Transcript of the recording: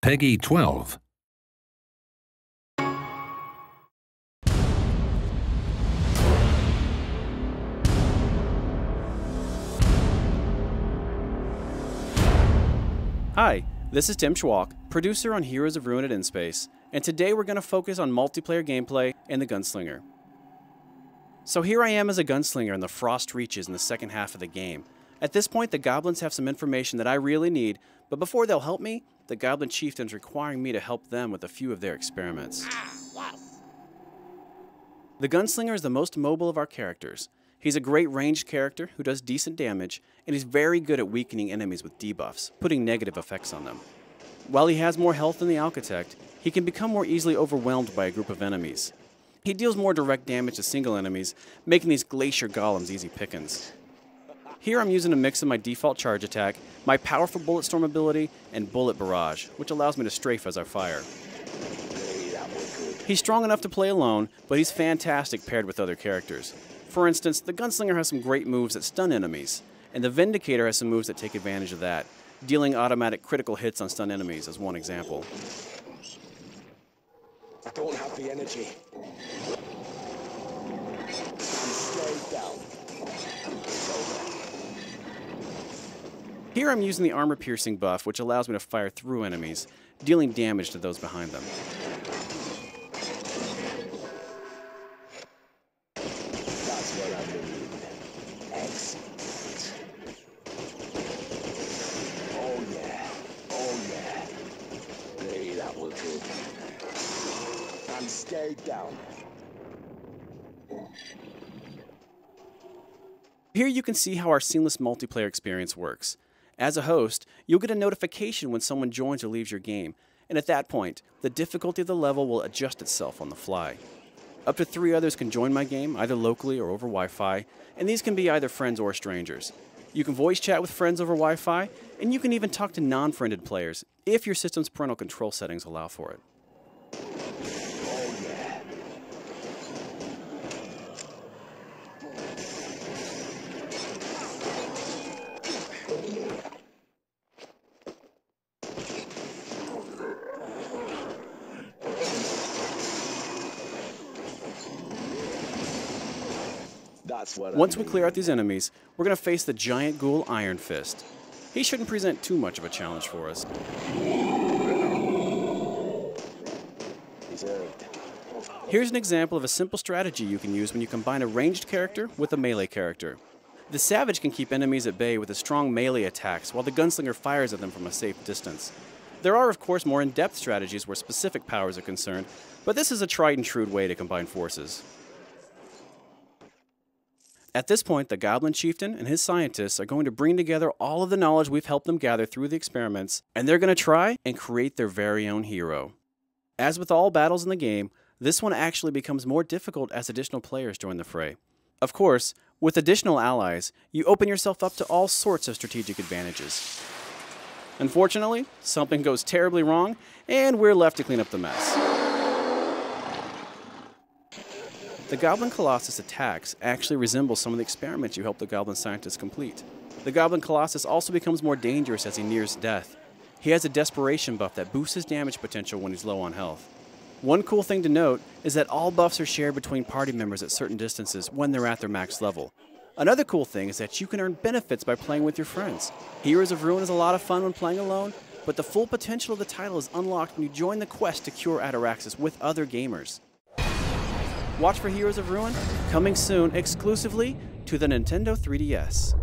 Peggy 12. Hi, this is Tim Schwalk, producer on Heroes of Ruin at InSpace, and today we're going to focus on multiplayer gameplay and the Gunslinger. So here I am as a Gunslinger in the Frost Reaches in the second half of the game. At this point, the goblins have some information that I really need, but before they'll help me, the goblin chieftain's requiring me to help them with a few of their experiments. The Gunslinger is the most mobile of our characters. He's a great ranged character who does decent damage, and he's very good at weakening enemies with debuffs, putting negative effects on them. While he has more health than the Architect, he can become more easily overwhelmed by a group of enemies. He deals more direct damage to single enemies, making these glacier golems easy pickings. Here I'm using a mix of my default charge attack, my powerful bullet storm ability, and bullet barrage, which allows me to strafe as I fire. He's strong enough to play alone, but he's fantastic paired with other characters. For instance, the Gunslinger has some great moves that stun enemies, and the Vindicator has some moves that take advantage of that, dealing automatic critical hits on stun enemies as one example. I don't have the energy. I'm slowed down. Here I'm using the armor-piercing buff, which allows me to fire through enemies, dealing damage to those behind them. That's what I need. Excellent. Oh yeah. Oh yeah. Hey, that was good. I'm stayed down. Here you can see how our seamless multiplayer experience works. As a host, you'll get a notification when someone joins or leaves your game, and at that point, the difficulty of the level will adjust itself on the fly. Up to 3 others can join my game, either locally or over Wi-Fi, and these can be either friends or strangers. You can voice chat with friends over Wi-Fi, and you can even talk to non-friended players, if your system's parental control settings allow for it. Once we clear out these enemies, we're going to face the giant ghoul Iron Fist. He shouldn't present too much of a challenge for us. Here's an example of a simple strategy you can use when you combine a ranged character with a melee character. The Savage can keep enemies at bay with his strong melee attacks, while the Gunslinger fires at them from a safe distance. There are, of course, more in-depth strategies where specific powers are concerned, but this is a tried-and-true way to combine forces. At this point, the Goblin Chieftain and his scientists are going to bring together all of the knowledge we've helped them gather through the experiments, and they're going to try and create their very own hero. As with all battles in the game, this one actually becomes more difficult as additional players join the fray. Of course, with additional allies, you open yourself up to all sorts of strategic advantages. Unfortunately, something goes terribly wrong, and we're left to clean up the mess. The Goblin Colossus attacks actually resemble some of the experiments you helped the Goblin scientists complete. The Goblin Colossus also becomes more dangerous as he nears death. He has a desperation buff that boosts his damage potential when he's low on health. One cool thing to note is that all buffs are shared between party members at certain distances when they're at their max level. Another cool thing is that you can earn benefits by playing with your friends. Heroes of Ruin is a lot of fun when playing alone, but the full potential of the title is unlocked when you join the quest to cure Ataraxis with other gamers. Watch for Heroes of Ruin, coming soon exclusively to the Nintendo 3DS.